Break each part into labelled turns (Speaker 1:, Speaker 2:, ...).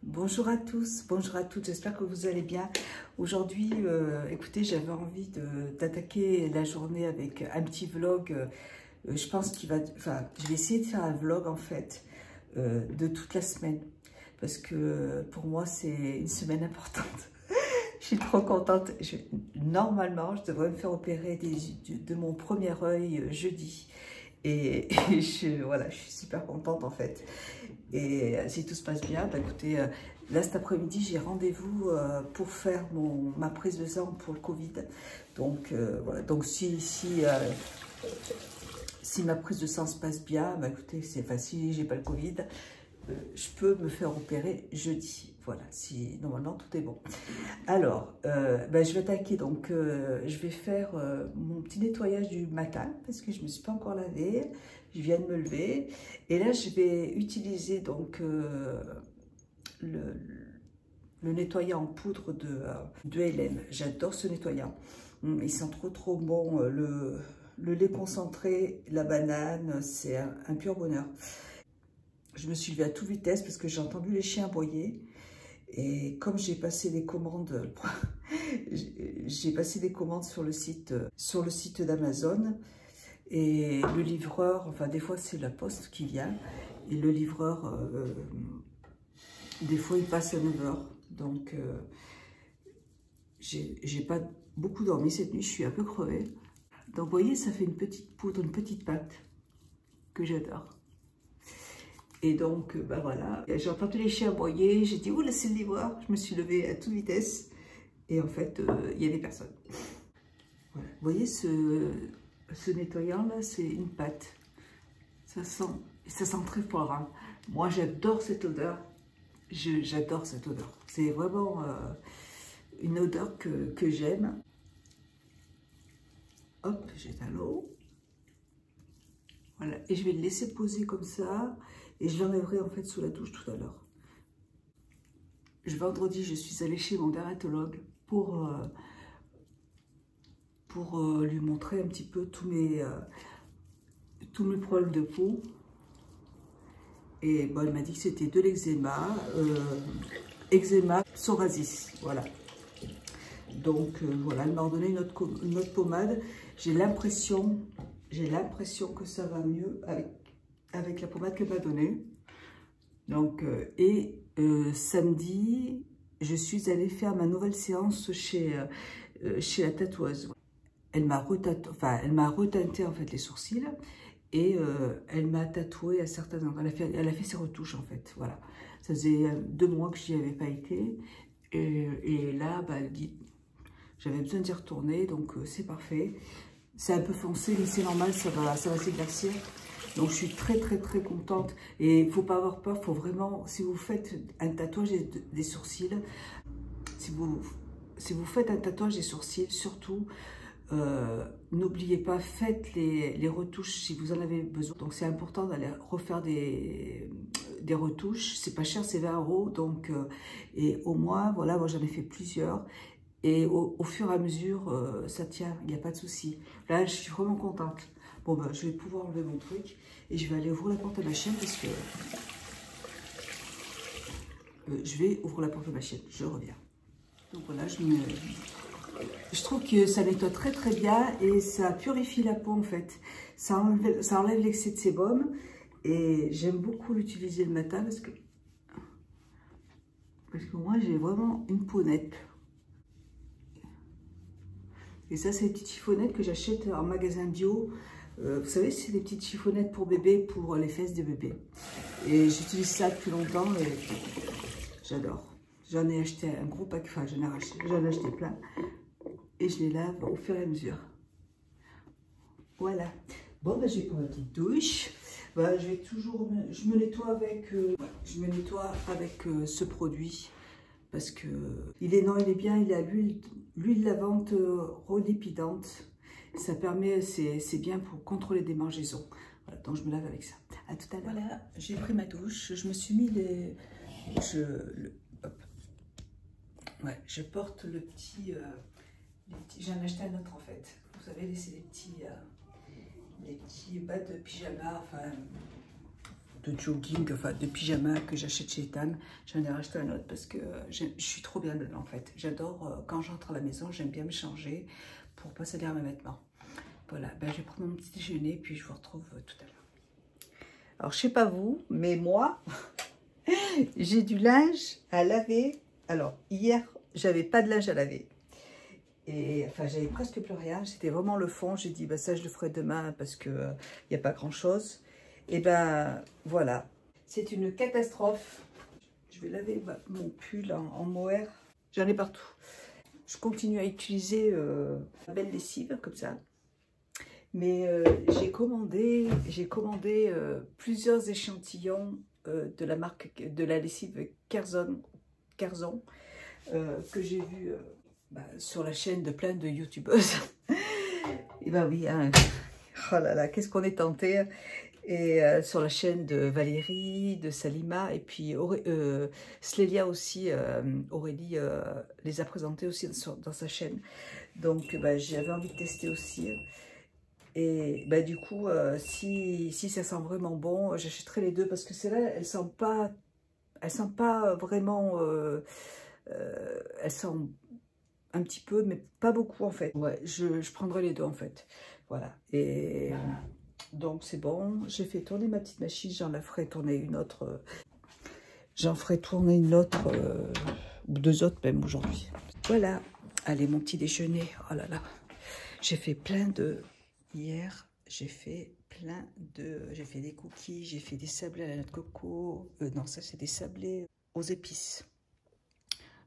Speaker 1: Bonjour à tous, bonjour à toutes, j'espère que vous allez bien. Aujourd'hui, écoutez, j'avais envie d'attaquer la journée avec un petit vlog. Je pense qu'il va, enfin, je vais essayer de faire un vlog en fait de toute la semaine. Parce que pour moi, c'est une semaine importante. Je suis trop contente. Normalement, je devrais me faire opérer de mon premier œil jeudi. Et voilà, je suis super contente en fait. Et si tout se passe bien, bah écoutez, là cet après-midi, j'ai rendez-vous pour faire ma prise de sang pour le Covid. Donc voilà, donc si ma prise de sang se passe bien, bah écoutez, c'est facile, j'ai pas le Covid, je peux me faire opérer jeudi. Voilà, si normalement tout est bon. Alors, bah, je vais attaquer, donc je vais faire mon petit nettoyage du matin parce que je ne me suis pas encore lavée. Je viens de me lever et là je vais utiliser donc le nettoyant en poudre de Hélène. J'adore ce nettoyant. Il sent trop bon. Le lait concentré, la banane, c'est un pur bonheur. Je me suis levée à toute vitesse parce que j'ai entendu les chiens aboyer. Et comme j'ai passé des commandes, j'ai passé des commandes sur le site d'Amazon. Et le livreur, enfin des fois c'est la poste qui vient. Et le livreur, des fois il passe à 9 h. Donc j'ai pas beaucoup dormi cette nuit, je suis un peu crevée. Donc vous voyez, ça fait une petite poudre, une petite pâte que j'adore. Et donc, ben voilà, j'ai entendu les chiens aboyer, j'ai dit, oh là c'est le livreur, je me suis levée à toute vitesse, et en fait, il n'y avait personne. Voilà. Vous voyez, ce nettoyant là, c'est une pâte, ça sent très fort, hein. Moi j'adore cette odeur, j'adore cette odeur, c'est vraiment une odeur que j'aime. Hop, j'éteins l'eau. Voilà, et je vais le laisser poser comme ça, et je l'enlèverai en fait sous la douche tout à l'heure. Vendredi, je suis allée chez mon dermatologue pour lui montrer un petit peu tous mes problèmes de peau. Et bon, elle m'a dit que c'était de l'eczéma, eczéma psoriasis, voilà. Donc voilà, elle m'a ordonné une autre pommade. J'ai l'impression que ça va mieux avec la pommade qu'elle m'a donnée. Donc, samedi, je suis allée faire ma nouvelle séance chez la tatoueuse. Elle m'a reteinté en fait les sourcils et elle m'a tatoué à certains endroits. Elle a fait ses retouches en fait, voilà. Ça faisait 2 mois que j'y avais pas été et là, bah, elle dit, j'avais besoin d'y retourner, donc c'est parfait. C'est un peu foncé, mais c'est normal, ça va s'éclaircir. Donc je suis très contente. Et il ne faut pas avoir peur, il faut vraiment, si vous faites un tatouage des sourcils, si vous faites un tatouage des sourcils, surtout, n'oubliez pas, faites les retouches si vous en avez besoin. Donc c'est important d'aller refaire des retouches. C'est pas cher, c'est 20 €. Donc, et au moins, voilà, moi j'en ai fait plusieurs. Et au fur et à mesure, ça tient, il n'y a pas de souci. Là, je suis vraiment contente. Bon, ben, je vais pouvoir enlever mon truc et je vais aller ouvrir la porte à ma chienne parce que je vais ouvrir la porte à ma chienne. Je reviens. Donc voilà, je trouve que ça nettoie très bien et ça purifie la peau en fait. Ça enlève l'excès de sébum et j'aime beaucoup l'utiliser le matin parce que moi, j'ai vraiment une peau nette. Et ça, c'est des petites chiffonnettes que j'achète en magasin bio. Vous savez, c'est des petites chiffonnettes pour bébé, pour les fesses des bébés. Et j'utilise ça depuis longtemps et j'adore. J'en ai acheté un gros pack, enfin j'en ai acheté plein. Et je les lave au fur et à mesure. Voilà. Bon, ben, je vais prendre une petite douche. Ben, je me nettoie avec, ce produit. Parce que il est bien, il a l'huile lavante relipidante. Ça permet, c'est bien pour contrôler des démangeaisons. Voilà, donc je me lave avec ça. À tout à l'heure. Voilà, j'ai pris ma douche. Je me suis mis je porte le petit, j'en ai acheté un autre en fait. Vous savez, c'est les petits bas de pyjama, enfin, de jogging, enfin de pyjama que j'achète chez Etam. J'en ai racheté un autre parce que je suis trop bien dedans en fait. J'adore quand j'entre à la maison, j'aime bien me changer pour pas salir mes vêtements. Voilà, ben, je vais prendre mon petit déjeuner puis je vous retrouve tout à l'heure. Alors je sais pas vous, mais moi, j'ai du linge à laver. Alors hier, j'avais pas de linge à laver. Et enfin, j'avais presque plus rien. C'était vraiment le fond. J'ai dit, bah, ça, je le ferai demain parce qu'il n'y a pas grand-chose. Et ben voilà. C'est une catastrophe. Je vais laver mon pull en mohair. J'en ai partout. Je continue à utiliser la belle lessive comme ça. Mais j'ai commandé plusieurs échantillons de la marque de la lessive Curzon que j'ai vu sur la chaîne de plein de youtubeuses. Et ben oui, hein. Oh là là, qu'est-ce qu'on est tenté. Et sur la chaîne de Valérie, de Salima, et puis Slélia aussi, Aurélie les a présentés aussi dans sa chaîne. Donc j'avais envie de tester aussi. Et du coup, si ça sent vraiment bon, j'achèterai les deux parce que celle-là, elle sent pas vraiment, elle sent un petit peu, mais pas beaucoup en fait. Ouais, je prendrai les deux en fait. Voilà. Et donc c'est bon. J'ai fait tourner ma petite machine. J'en ferai tourner une autre. J'en ferai tourner une autre, ou deux autres même aujourd'hui. Voilà. Allez, mon petit déjeuner. Oh là là. J'ai fait plein de... Hier, j'ai fait des cookies, j'ai fait des sablés à la noix de coco. Non, ça c'est des sablés aux épices.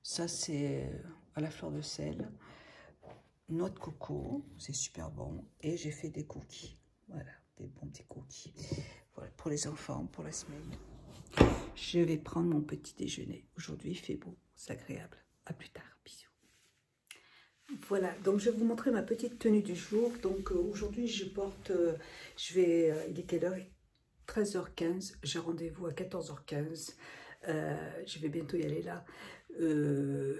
Speaker 1: Ça c'est à la fleur de sel. Noix de coco, c'est super bon. Et j'ai fait des cookies. Voilà, des bons petits cookies. Voilà, pour les enfants, pour la semaine. Je vais prendre mon petit déjeuner. Aujourd'hui, il fait beau, c'est agréable. À plus tard, bisous. Voilà, donc je vais vous montrer ma petite tenue du jour. Donc aujourd'hui, je porte, il est quelle heure? 13h15, j'ai rendez-vous à 14h15. Je vais bientôt y aller là. Je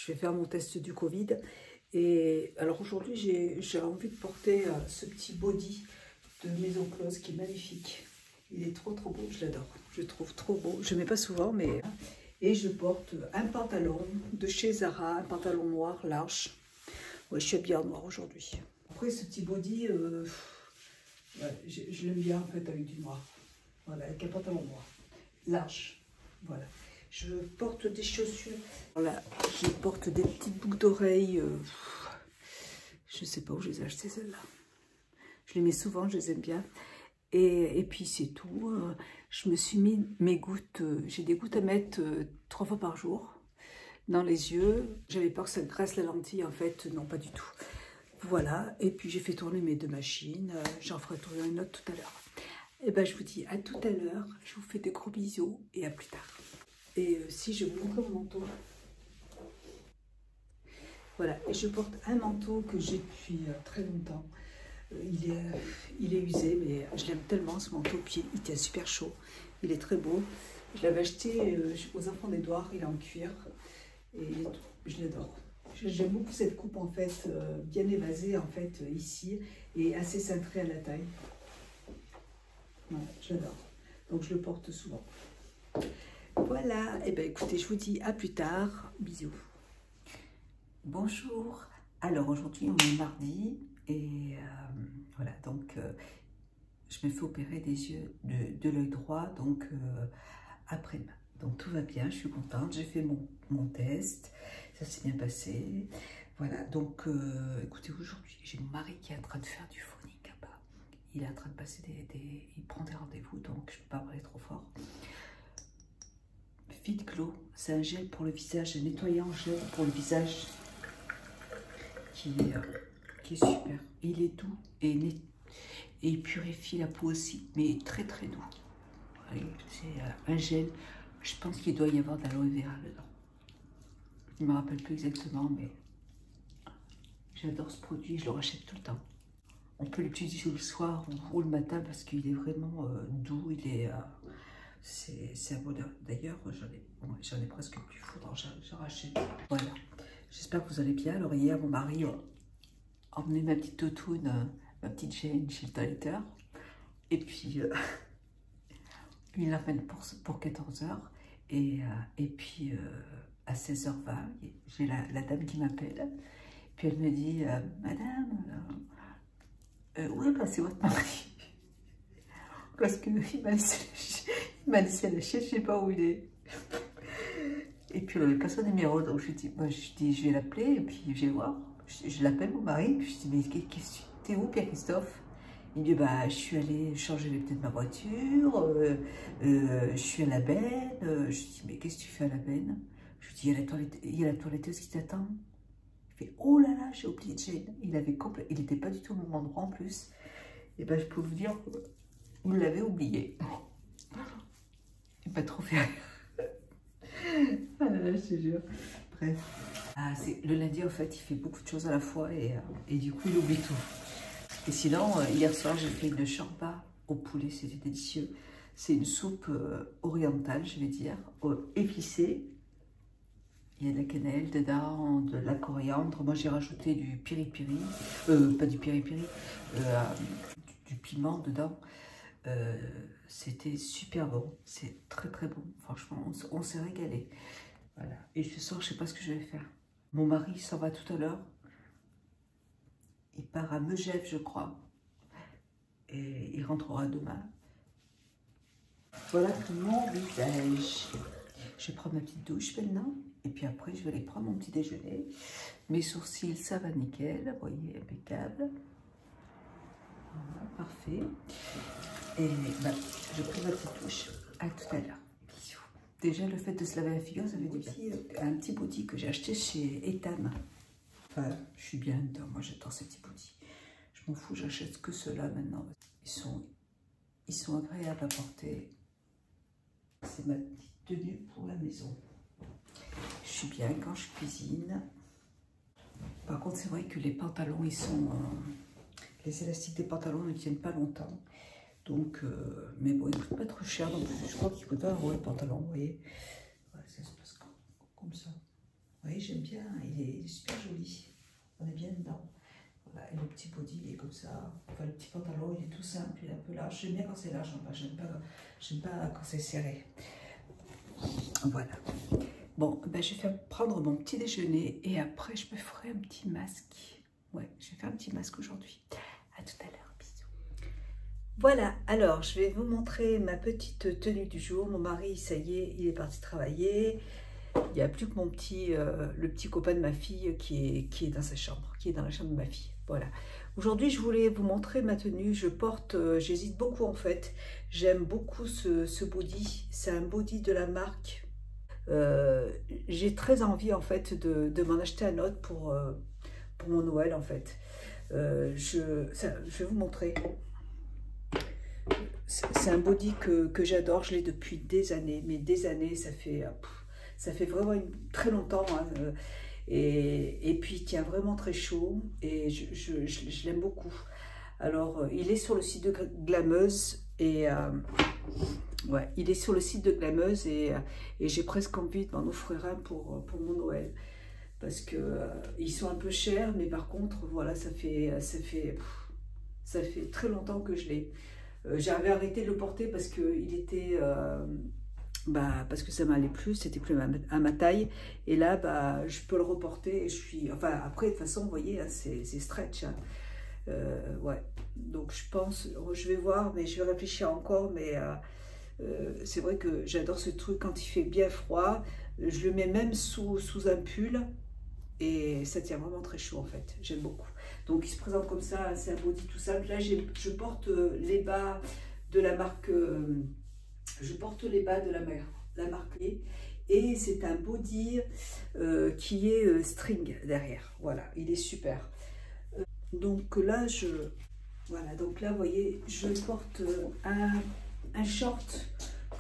Speaker 1: vais faire mon test du Covid. Et alors aujourd'hui, j'ai envie de porter ce petit body de Maison Close qui est magnifique. Il est trop beau, je l'adore. Je le trouve trop beau. Je ne mets pas souvent, mais... Et je porte un pantalon de chez Zara, un pantalon noir large. Ouais, je suis habillée en noir aujourd'hui. Après, ce petit body, ouais, je l'aime bien en fait avec du noir. Voilà, avec un pantalon noir, large. Voilà. Je porte des chaussures. Voilà, je porte des petites boucles d'oreilles. Je ne sais pas où je les ai achetées celles-là. Je les mets souvent, je les aime bien. Et puis c'est tout. Je me suis mis mes gouttes. J'ai des gouttes à mettre 3 fois par jour dans les yeux. J'avais peur que ça graisse la lentille, en fait, non, pas du tout. Voilà, et puis j'ai fait tourner mes deux machines. J'en ferai tourner une autre tout à l'heure. Et ben je vous dis à tout à l'heure. Je vous fais de gros bisous et à plus tard. Et si je vous montre mon manteau. Voilà, et je porte un manteau que j'ai depuis très longtemps. Il est usé, mais je l'aime tellement ce manteau, puis il tient super chaud. Il est très beau. Je l'avais acheté aux enfants d'Edouard, il est en cuir. Et je l'adore. J'aime beaucoup cette coupe en fait, bien évasée en fait ici et assez cintrée à la taille. Voilà, j'adore. Donc je le porte souvent. Voilà, et bien écoutez, je vous dis à plus tard. Bisous. Bonjour. Alors aujourd'hui on est mardi et voilà, donc je me fais opérer des yeux de l'œil droit, donc après-demain. Donc tout va bien, je suis contente, j'ai fait mon test, ça s'est bien passé. Voilà, donc écoutez, aujourd'hui, j'ai mon mari qui est en train de faire du phoning là-bas. Il est en train de passer il prend des rendez-vous, donc je ne peux pas parler trop fort. Fit Glow, c'est un gel pour le visage, un nettoyant gel pour le visage qui est super. Il est doux et il purifie la peau aussi, mais très doux. C'est un gel. Je pense qu'il doit y avoir de l'aloe vera dedans. Je ne me rappelle plus exactement, mais j'adore ce produit, je le rachète tout le temps. On peut l'utiliser le soir ou le matin parce qu'il est vraiment doux, c'est un bonheur. D'ailleurs, j'en ai presque plus, j'en rachète. Voilà, j'espère que vous allez bien. Alors hier, mon mari a emmené ma petite Totoune, ma petite Jane chez le toiletteur. Et puis Lui, il l'emmène pour 14 h. Et puis, à 16 h 20, j'ai la dame qui m'appelle. Puis elle me dit, Madame, où est passé votre mari? Parce qu'il m'a laissé la chienne, je ne sais pas où il est. Et puis, il n'avait pas son numéro. Donc, je dis, je vais l'appeler et puis je vais voir. Je l'appelle mon mari. Puis je dis, mais t'es où, Pierre-Christophe? Il dit, bah, je suis allée changer les pneus de ma voiture. Je suis à la benne. Je dis, mais qu'est-ce que tu fais à la benne? Je lui dis, il y a la toiletteuse qui t'attend. Il fait, oh là là, j'ai oublié Jane. Il n'était pas du tout au même endroit en plus. Et ben, je peux vous dire, vous l'avez oublié. Il m'a trop fait rire. Ah là là, je te jure. Bref. Le lundi, en fait, il fait beaucoup de choses à la fois et du coup, il oublie tout. Et sinon, hier soir, j'ai fait une shorba au poulet, c'était délicieux. C'est une soupe orientale, je vais dire, épicée. Il y a de la cannelle dedans, de la coriandre. Moi, j'ai rajouté du piri-piri. Pas du piri-piri, du piment dedans. C'était super bon. C'est très très bon. Franchement, on s'est régalé. Voilà. Et ce soir, je ne sais pas ce que je vais faire. Mon mari s'en va tout à l'heure. Il part à Megève, je crois. Et il rentrera demain. Voilà tout mon visage. Je vais prendre ma petite douche maintenant. Et puis après, je vais aller prendre mon petit déjeuner. Mes sourcils, ça va nickel. Vous voyez, impeccable. Voilà, parfait. Et ben, je prends ma petite douche. À tout à l'heure. Bisous. Déjà, le fait de se laver la figure, ça fait du bien. Un petit body que j'ai acheté chez Ethan. Enfin, je suis bien dedans. Moi, j'adore ces petits bodys. Je m'en fous, j'achète que ceux-là maintenant. Ils sont agréables à porter. C'est ma petite tenue pour la maison. Je suis bien quand je cuisine. Par contre, c'est vrai que les pantalons, ils sont... les élastiques des pantalons ne tiennent pas longtemps. Donc, mais bon, ils ne coûtent pas trop cher. Donc, je crois qu'ils coûtent 1 € le pantalon, vous voyez. Voilà, ça se passe comme ça. Vous voyez, j'aime bien. Il est super joli. On est bien dedans. Voilà, et le petit body, il est comme ça. Enfin, le petit pantalon, il est tout simple, il est un peu large. J'aime bien quand c'est large, enfin, j'aime pas quand c'est serré. Voilà. Bon, ben, je vais prendre mon petit déjeuner et après, je me ferai un petit masque. Ouais, je vais faire un petit masque aujourd'hui. À tout à l'heure, bisous. Voilà, alors, je vais vous montrer ma petite tenue du jour. Mon mari, ça y est, il est parti travailler. Il n'y a plus que mon petit, le petit copain de ma fille qui est dans sa chambre, qui est dans la chambre de ma fille. Voilà. Aujourd'hui, je voulais vous montrer ma tenue. Je porte, j'hésite beaucoup en fait. J'aime beaucoup ce body. C'est un body de la marque. J'ai très envie en fait de m'en acheter un autre pour mon Noël en fait. Je vais vous montrer. C'est un body que j'adore. Je l'ai depuis des années, mais des années, ça fait vraiment très longtemps. Hein, et puis il tient vraiment très chaud et je l'aime beaucoup. Alors il est sur le site de Glameuse et ouais, il est sur le site de Glameuse et j'ai presque envie de m'en offrir un pour mon Noël parce que ils sont un peu chers, mais par contre voilà, ça fait très longtemps que je l'ai. J'avais arrêté de le porter parce que il était parce que ça m'allait plus, c'était plus à ma taille. Et là, je peux le reporter et je suis... Enfin, après, de toute façon, vous voyez, hein, c'est stretch. Hein. Ouais, donc je pense, je vais voir, mais je vais réfléchir encore. Mais c'est vrai que j'adore ce truc quand il fait bien froid. Je le mets même sous un pull et ça tient vraiment très chaud en fait. J'aime beaucoup. Donc il se présente comme ça, c'est un body tout simple. Là, je porte les bas de la marque... je porte les bas de la marque et c'est un body qui est string derrière. Voilà, il est super. Donc là, voilà, donc là, vous voyez, je porte un short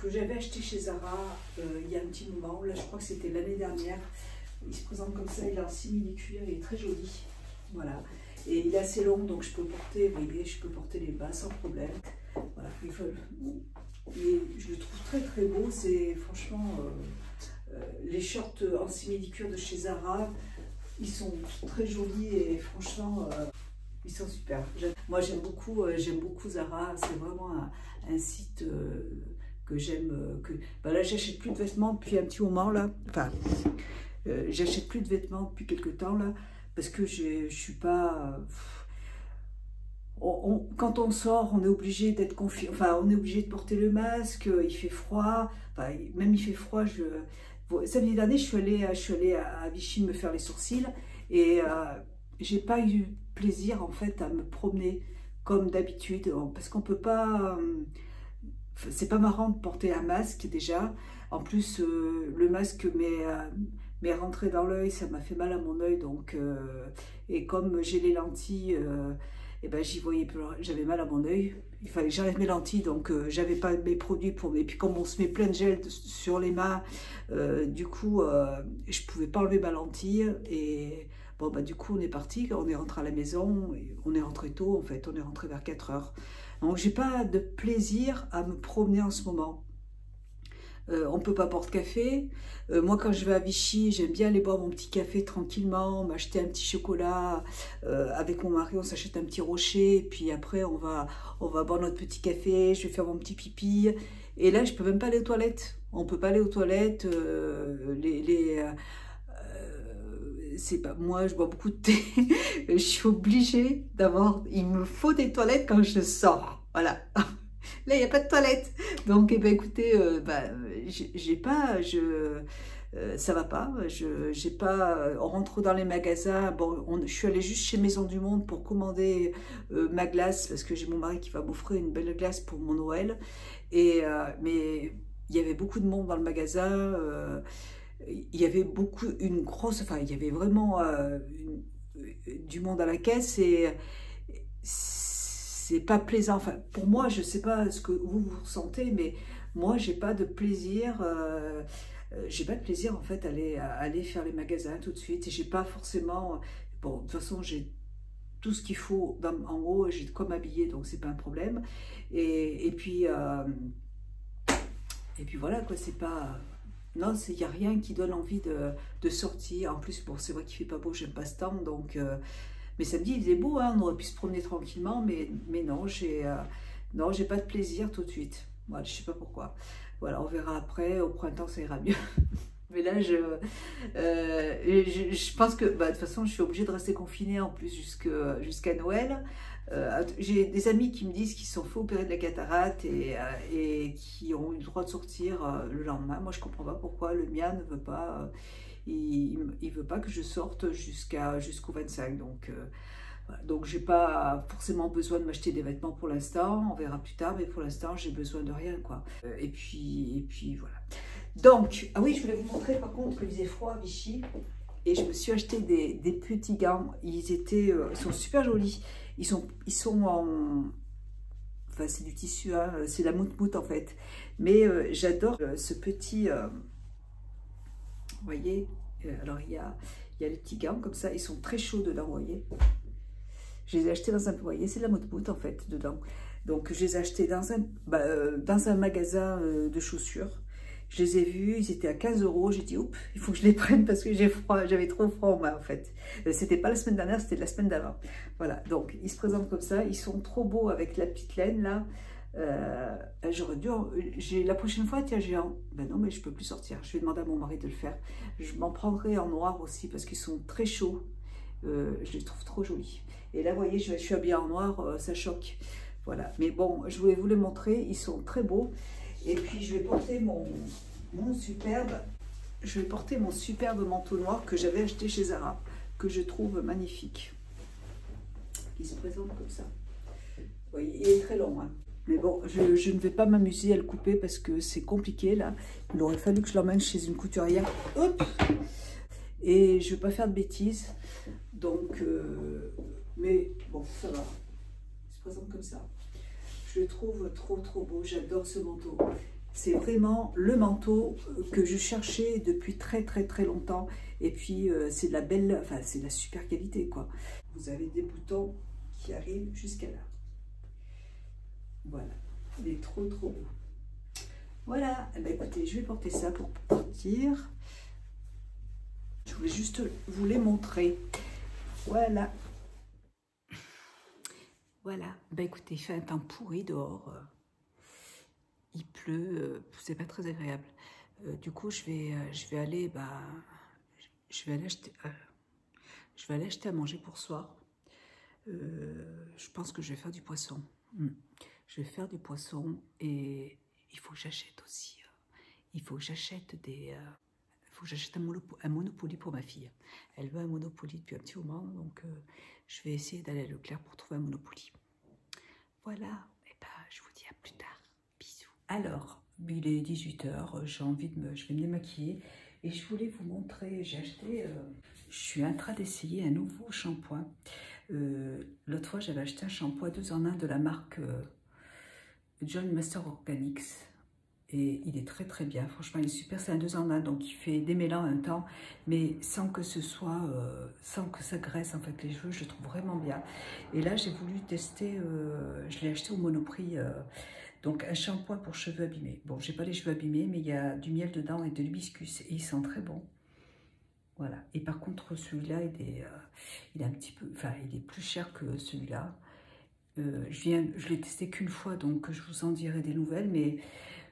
Speaker 1: que j'avais acheté chez Zara il y a un petit moment. Là, je crois que c'était l'année dernière. Il se présente comme ça, il est en simili-cuir, il est très joli. Voilà, et il est assez long, donc je peux porter, vous voyez, je peux porter les bas sans problème. Voilà, et je le trouve très très beau. C'est franchement les shorts en simili-cuir de chez Zara, ils sont très jolis et franchement ils sont super. Moi j'aime beaucoup Zara, c'est vraiment un site que j'aime. Ben là, j'achète plus de vêtements depuis un petit moment, là. Enfin, j'achète plus de vêtements depuis quelques temps, là, parce que je suis pas... quand on sort, on est obligé d'être confiant, enfin, on est obligé de porter le masque, il fait froid, enfin, même il fait froid, samedi dernier, je suis allée à Vichy me faire les sourcils, et j'ai pas eu plaisir, en fait, à me promener comme d'habitude, parce qu'on peut pas... c'est pas marrant de porter un masque, déjà. En plus, le masque m'est rentré dans l'œil, ça m'a fait mal à mon œil, donc... et comme j'ai les lentilles... et ben j'y voyais plus, j'avais mal à mon œil, il fallait que j'enlève mes lentilles, donc j'avais pas mes produits pour mes... Et puis comme on se met plein de gel sur les mains, du coup je pouvais pas enlever ma lentille, et bon bah du coup on est parti, on est rentré à la maison, et on est rentré tôt en fait, on est rentré vers 4 heures. Donc j'ai pas de plaisir à me promener en ce moment. On peut pas boire de café. Moi, quand je vais à Vichy, j'aime bien aller boire mon petit café tranquillement, m'acheter un petit chocolat. Avec mon mari, on s'achète un petit rocher. Et puis après, on va boire notre petit café. Je vais faire mon petit pipi. Et là, je peux même pas aller aux toilettes. On peut pas aller aux toilettes. C'est pas moi, je bois beaucoup de thé. Je suis obligée d'avoir. Il me faut des toilettes quand je sors. Voilà. Là, il n'y a pas de toilette. Donc, eh ben, écoutez, j'ai pas, ça va pas. J'ai pas, on rentre dans les magasins. Bon, je suis allée juste chez Maison du Monde pour commander ma glace parce que j'ai mon mari qui va m'offrir une belle glace pour mon Noël. Mais il y avait beaucoup de monde dans le magasin. Il y avait une grosse, enfin, il y avait vraiment du monde à la caisse, et c'est pas plaisant. Enfin, pour moi, je sais pas ce que vous ressentez, mais moi, j'ai pas de plaisir. J'ai pas de plaisir en fait à aller faire les magasins tout de suite. Et j'ai pas forcément. Bon, de toute façon, j'ai tout ce qu'il faut en haut. J'ai de quoi m'habiller, donc c'est pas un problème. Et puis voilà quoi. C'est pas. Non, il n'y a rien qui donne envie de sortir. En plus, bon, c'est vrai qu'il fait pas beau, j'aime pas ce temps, donc. Mais samedi, il faisait beau, hein, on aurait pu se promener tranquillement, mais non, j'ai pas de plaisir tout de suite. Voilà, je sais pas pourquoi. Voilà, on verra après, au printemps, ça ira mieux. Mais là, je pense que, bah, de toute façon, je suis obligée de rester confinée en plus jusqu'à Noël. J'ai des amis qui me disent qu'ils se sont fait opérer de la cataracte et qui ont eu le droit de sortir le lendemain. Moi, je comprends pas pourquoi le mien ne veut pas... il veut pas que je sorte jusqu'au 25, donc voilà. Donc j'ai pas forcément besoin de m'acheter des vêtements pour l'instant, on verra plus tard, mais pour l'instant j'ai besoin de rien quoi. Et puis voilà. Donc, ah oui, je voulais vous montrer par contre qu'il faisait froid à Vichy, et je me suis acheté des petits gants. Ils sont super jolis, ils sont en... Enfin, c'est du tissu, hein, c'est la moute-moute en fait, mais j'adore ce petit... vous voyez, alors il y a les petits gants comme ça, ils sont très chauds dedans, vous voyez. Je les ai achetés dans un, vous voyez, c'est de la moute-moute en fait dedans. Donc je les ai achetés dans un magasin de chaussures. Je les ai vus, ils étaient à 15 €. J'ai dit, oups, il faut que je les prenne parce que j'ai froid, j'avais trop froid en main en fait. C'était pas la semaine dernière, c'était la semaine d'avant. Voilà, donc ils se présentent comme ça, ils sont trop beaux avec la petite laine là. J'aurais dû, la prochaine fois, tiens, ben non, mais je peux plus sortir. Je vais demander à mon mari de le faire. Je m'en prendrai en noir aussi parce qu'ils sont très chauds. Je les trouve trop jolis. Et là, vous voyez, je suis habillée en noir, ça choque. Voilà. Mais bon, je voulais vous les montrer. Ils sont très beaux. Et puis, je vais porter mon superbe. Je vais porter mon superbe manteau noir que j'avais acheté chez Zara, que je trouve magnifique. Il se présente comme ça. Vous voyez, il est très long, hein. Mais bon, je ne vais pas m'amuser à le couper parce que c'est compliqué là. Il aurait fallu que je l'emmène chez une couturière. Hop! Et je ne vais pas faire de bêtises. Donc, mais bon, ça va. Il se présente comme ça. Je le trouve trop beau. J'adore ce manteau. C'est vraiment le manteau que je cherchais depuis très longtemps. Et puis, c'est de la belle, enfin, c'est de la super qualité quoi. Vous avez des boutons qui arrivent jusqu'à là. Voilà, il est trop beau. Voilà, eh bien, écoutez, je vais porter ça pour partir. Je voulais juste vous les montrer. Voilà. Voilà, ben écoutez, il fait un temps pourri dehors. il pleut, c'est pas très agréable. Du coup, je vais aller, je vais aller acheter à manger pour ce soir. Je pense que je vais faire du poisson. Je vais faire du poisson et il faut que j'achète aussi. Il faut que j'achète un Monopoly pour ma fille. Elle veut un Monopoly depuis un petit moment, donc je vais essayer d'aller à Leclerc pour trouver un Monopoly. Voilà, et je vous dis à plus tard. Bisous. Alors, il est 18 h, je vais me démaquiller et je voulais vous montrer, je suis en train d'essayer un nouveau shampoing. L'autre fois, j'avais acheté un shampoing 2 en 1 de la marque John Master Organics. Et il est très très bien, franchement il est super, c'est un 2 en 1, donc il fait démêlant en même temps, mais sans que ce soit, sans que ça graisse en fait les cheveux, je le trouve vraiment bien. Et là j'ai voulu tester, je l'ai acheté au Monoprix, donc un shampoing pour cheveux abîmés. Bon, j'ai pas les cheveux abîmés, mais il y a du miel dedans et de l'hibiscus, et il sent très bon. Voilà, et par contre celui-là il est un petit peu, enfin il est plus cher que celui-là. Je l'ai testé qu'une fois, donc je vous en dirai des nouvelles, mais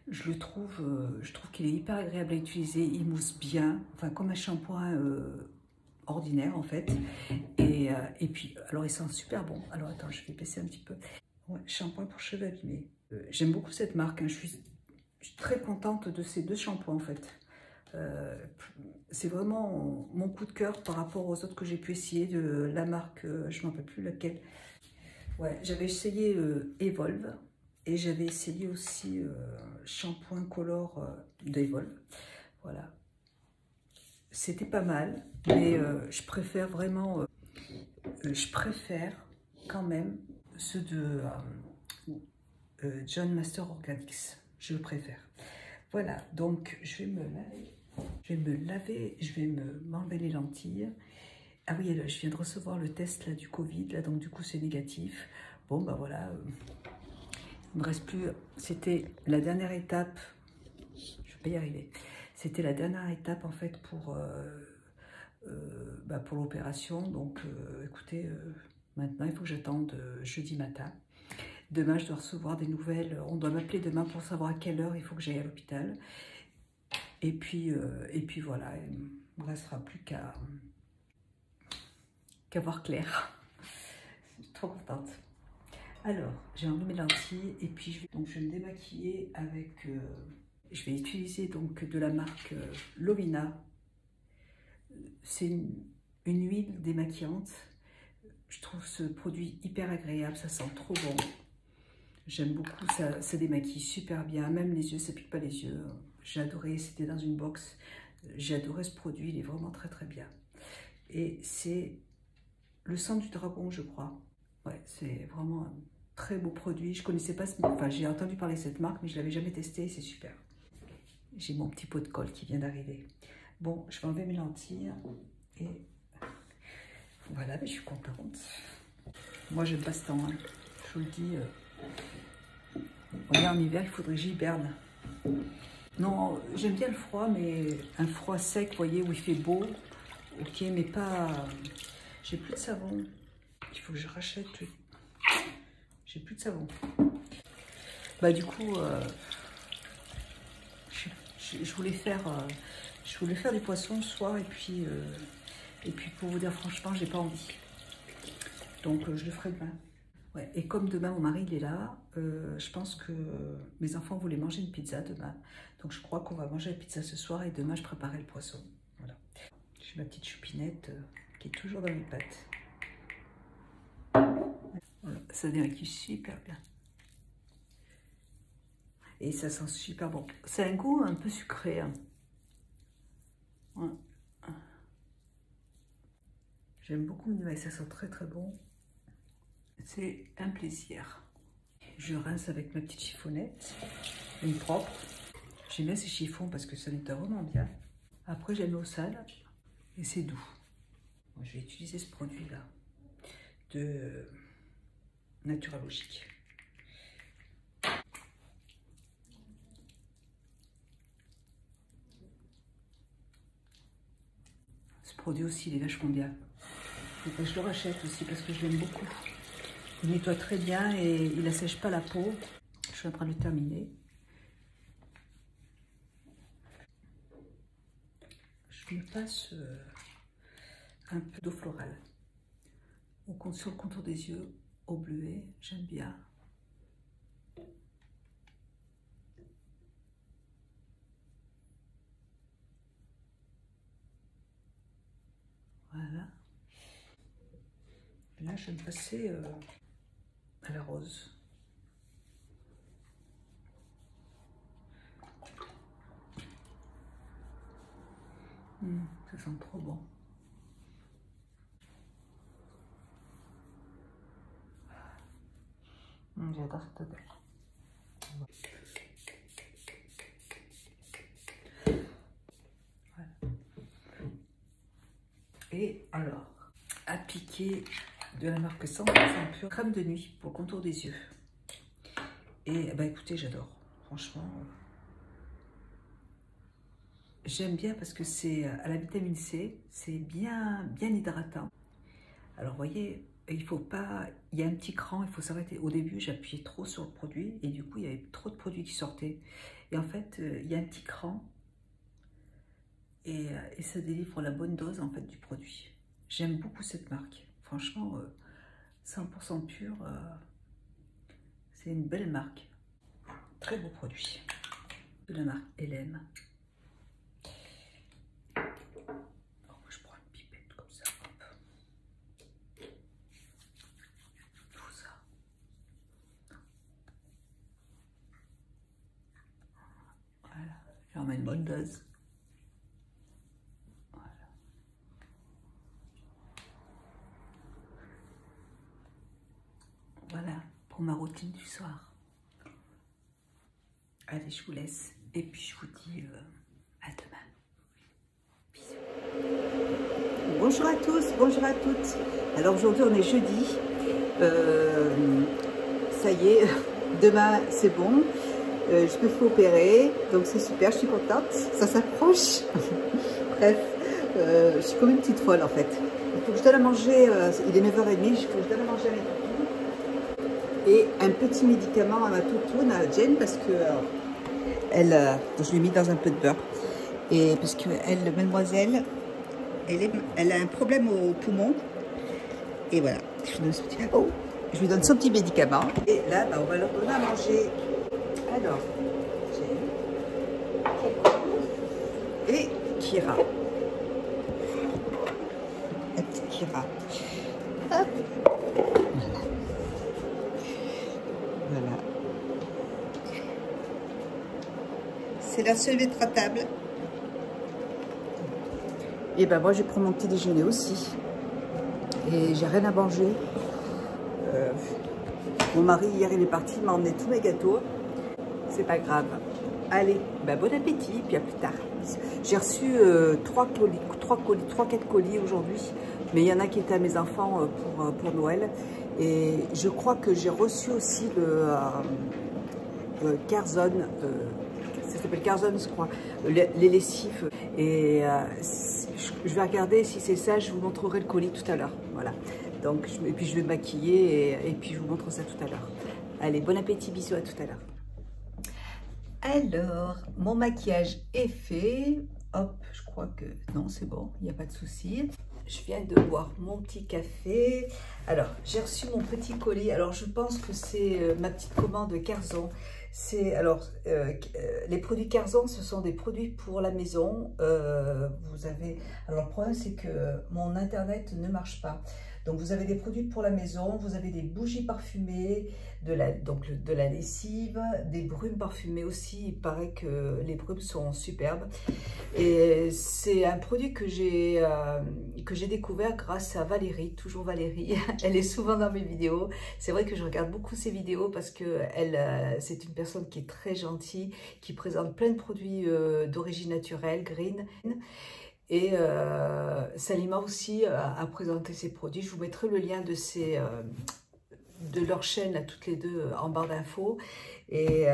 Speaker 1: je trouve qu'il est hyper agréable à utiliser, il mousse bien, enfin comme un shampoing ordinaire en fait. Et puis, alors il sent super bon. Alors attends, je vais baisser un petit peu. Ouais, shampoing pour cheveux abîmés. J'aime beaucoup cette marque, hein. Je suis très contente de ces 2 shampoings en fait. C'est vraiment mon coup de cœur par rapport aux autres que j'ai pu essayer de la marque, je ne me rappelle plus laquelle. Ouais, j'avais essayé Evolve. Et j'avais essayé aussi shampoing color d'Evolve. Voilà. C'était pas mal, mais je préfère vraiment, je préfère quand même ceux de John Master Organics. Je le préfère. Voilà, donc je vais me laver. Je vais m'enlever les lentilles. Ah oui, je viens de recevoir le test là, du Covid, là, donc du coup c'est négatif. Bon, bah voilà. Il me reste plus, c'était la dernière étape, je vais pas y arriver, c'était la dernière étape en fait pour l'opération, donc écoutez, maintenant il faut que j'attende jeudi matin. Demain je dois recevoir des nouvelles, on doit m'appeler demain pour savoir à quelle heure il faut que j'aille à l'hôpital. Et puis voilà, il ne me restera plus qu'à voir clair. Je suis trop contente. Alors, j'ai enlevé mes lentilles et puis je vais me démaquiller avec... je vais utiliser donc de la marque Lovina. C'est une huile démaquillante. Je trouve ce produit hyper agréable, ça sent trop bon. J'aime beaucoup, ça démaquille super bien. Même les yeux, ça pique pas les yeux. J'ai adoré, c'était dans une box. J'ai adoré ce produit, il est vraiment très très bien. Et c'est le sang du dragon, je crois. Ouais, c'est vraiment... très beau produit, je connaissais pas, enfin j'ai entendu parler de cette marque, mais je l'avais jamais testé, c'est super. J'ai mon petit pot de colle qui vient d'arriver. Bon, je vais enlever mes lentilles et voilà, mais je suis contente. Moi j'aime pas ce temps, hein. Je vous le dis. En hiver, il faudrait que j'hiberne. Non, j'aime bien le froid, mais un froid sec, vous voyez, où il fait beau. Ok, mais pas... J'ai plus de savon. Il faut que je rachète... J'ai plus de savon. Bah du coup, je voulais faire du poisson ce soir et puis pour vous dire franchement, j'ai pas envie. Donc je le ferai demain. Ouais. Et comme demain mon mari il est là, je pense que mes enfants voulaient manger une pizza demain. Donc je crois qu'on va manger la pizza ce soir et demain je préparerai le poisson. Voilà. J'ai ma petite choupinette qui est toujours dans mes pattes. Voilà. Ça démaquille super bien. Et ça sent super bon. C'est un goût un peu sucré. Hein. Ouais. J'aime beaucoup, mais ça sent très très bon. C'est un plaisir. Je rince avec ma petite chiffonnette, une propre. J'aime bien ces chiffons parce que ça nettoie vraiment bien. Après, j'aime l'eau sale et c'est doux. Moi, je vais utiliser ce produit-là de Naturalogique. Ce produit aussi, il est vachement bien. Et je le rachète aussi parce que je l'aime beaucoup. Il nettoie très bien et il n'assèche pas la peau. Je suis en train de le terminer. me passe un peu d'eau florale sur le contour des yeux, au bleuet, j'aime bien. Voilà. Et là, je vais me passer à la rose. Ça sent trop bon. J'adore cette odeur. Voilà. Et alors, appliquer de la marque 100% pure crème de nuit pour le contour des yeux. Et bah écoutez, j'adore. Franchement, j'aime bien parce que c'est à la vitamine C, c'est bien hydratant. Alors vous voyez, il faut pas, il y a un petit cran, il faut s'arrêter. Au début, j'appuyais trop sur le produit et du coup, il y avait trop de produits qui sortaient. Et en fait, il y a un petit cran et ça délivre la bonne dose en fait du produit. J'aime beaucoup cette marque. Franchement, 100% pur, c'est une belle marque. Très beau produit. De la marque Hélène. Alors, je prends une pipette comme ça. Hop. Tout ça. Voilà. J'en mets une bonne dose. Voilà. Voilà pour ma routine du soir. Allez, je vous laisse. Et puis, je vous dis à demain. Bisous. Bonjour à tous, bonjour à toutes. Alors, aujourd'hui, on est jeudi. Ça y est, demain, c'est bon. Je me fais opérer. Donc, c'est super, je suis contente. Ça s'approche. Bref, je suis comme une petite folle, en fait. Il faut que je donne à manger. Il est 9h30. Il faut que je donne à manger à mes toutous. Et un petit médicament à ma toutoune, à Jane, parce que je l'ai mis dans un peu de beurre. Et parce que mademoiselle, elle a un problème au poumon. Et voilà, je lui donne son petit médicament. Et là, bah, on va leur donner à manger. Alors, Jane et Kira. La petite Kira. Hop. Voilà. C'est la seule mettre à table. Et ben moi je prends mon petit déjeuner aussi. Et j'ai rien à manger. Mon mari hier il est parti, il m'a emmené tous mes gâteaux. C'est pas grave. Allez, ben bon appétit, puis à plus tard. J'ai reçu 3-4 colis aujourd'hui. Mais il y en a qui étaient à mes enfants pour Noël. Et je crois que j'ai reçu aussi le Carzone, ça s'appelle Carzone, je crois, les lessives. Et je vais regarder si c'est ça, je vous montrerai le colis tout à l'heure. Voilà. Donc, et puis je vais me maquiller et puis je vous montre ça tout à l'heure. Allez, bon appétit, bisous, à tout à l'heure. Alors, mon maquillage est fait. Hop, je crois que non, c'est bon, il n'y a pas de souci. Je viens de boire mon petit café. Alors, j'ai reçu mon petit colis. Alors, je pense que c'est ma petite commande Carzon. Les produits Carzon, ce sont des produits pour la maison. Alors, le problème, c'est que mon Internet ne marche pas. Donc, vous avez des produits pour la maison, vous avez des bougies parfumées, de la lessive, des brumes parfumées aussi. Il paraît que les brumes sont superbes. Et c'est un produit que j'ai découvert grâce à Valérie, toujours Valérie. Elle est souvent dans mes vidéos. C'est vrai que je regarde beaucoup ses vidéos parce que c'est une personne qui est très gentille, qui présente plein de produits d'origine naturelle, green. Et Salima aussi a présenté ses produits. Je vous mettrai le lien de leur chaîne à toutes les deux en barre d'infos. Et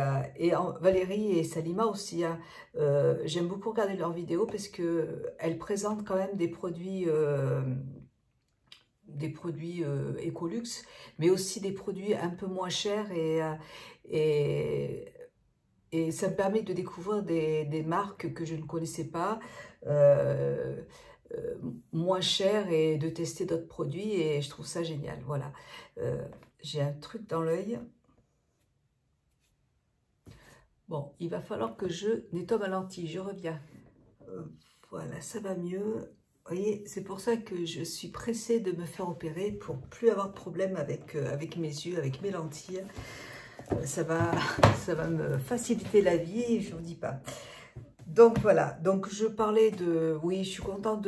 Speaker 1: Valérie et Salima aussi, hein, j'aime beaucoup regarder leurs vidéos parce qu'elles présentent quand même des produits Ecolux, mais aussi des produits un peu moins chers et et ça me permet de découvrir des marques que je ne connaissais pas, moins chères, et de tester d'autres produits, et je trouve ça génial. Voilà, j'ai un truc dans l'œil. Bon, il va falloir que je nettoie ma lentille, je reviens. Voilà, ça va mieux. Vous voyez, c'est pour ça que je suis pressée de me faire opérer pour plus avoir de problème avec mes yeux, avec mes lentilles. Ça va me faciliter la vie, je ne vous dis pas. Donc voilà, donc je parlais de... Oui, je suis contente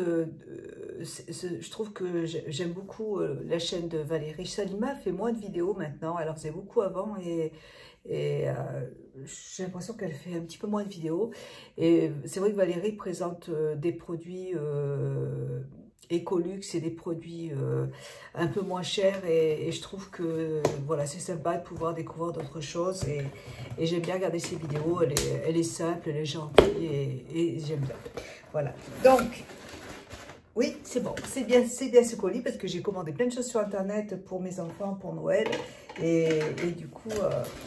Speaker 1: je trouve que j'aime beaucoup la chaîne de Valérie Salima. Elle fait moins de vidéos maintenant, elle en faisait beaucoup avant, et j'ai l'impression qu'elle fait un petit peu moins de vidéos. Et c'est vrai que Valérie présente des produits Ecolux et des produits un peu moins chers, et je trouve que voilà, c'est sympa de pouvoir découvrir d'autres choses, et j'aime bien regarder ses vidéos. Elle est simple, elle est gentille, et j'aime bien. Voilà, donc oui, c'est bon, c'est bien ce colis, parce que j'ai commandé plein de choses sur internet pour mes enfants, pour Noël, et du coup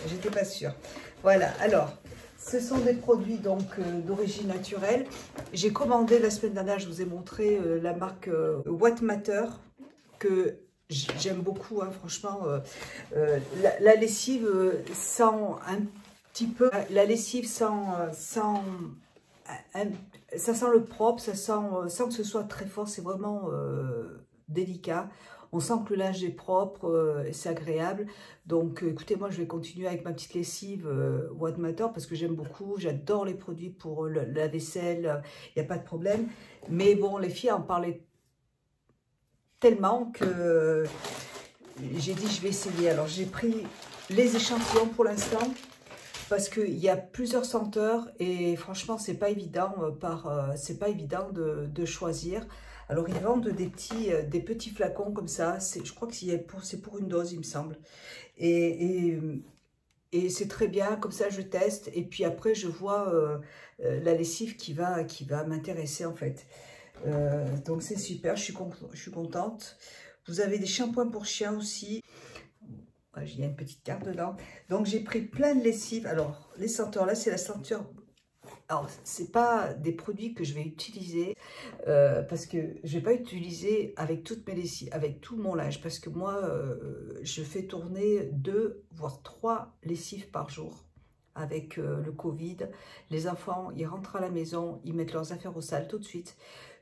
Speaker 1: j'étais pas sûre. Voilà, alors ce sont des produits donc d'origine naturelle. J'ai commandé la semaine dernière, je vous ai montré la marque What Matter, que j'aime beaucoup, hein, franchement. La lessive sent un petit peu, la lessive sent ça sent le propre, ça sent sans que ce soit très fort, c'est vraiment délicat. On sent que le linge est propre, c'est agréable. Donc écoutez, moi je vais continuer avec ma petite lessive What Matter, parce que j'aime beaucoup, j'adore les produits pour la vaisselle, il n'y a pas de problème. Mais bon, les filles en parlaient tellement que j'ai dit je vais essayer. Alors j'ai pris les échantillons pour l'instant, parce qu'il y a plusieurs senteurs, et franchement c'est pas évident c'est pas évident de choisir. Alors ils vendent des petits flacons comme ça, je crois que c'est pour une dose, il me semble, et c'est très bien, comme ça je teste, et puis après je vois la lessive qui va m'intéresser en fait. Donc c'est super, je suis contente. Vous avez des shampoings pour chiens aussi. Il y a une petite carte dedans. Donc j'ai pris plein de lessives. Alors les senteurs là, c'est la senteur. Alors c'est pas des produits que je vais utiliser parce que je vais pas utiliser avec toutes mes lessives, avec tout mon linge, parce que moi je fais tourner 2 voire 3 lessives par jour. Avec le Covid, les enfants, ils rentrent à la maison, ils mettent leurs affaires au sale tout de suite.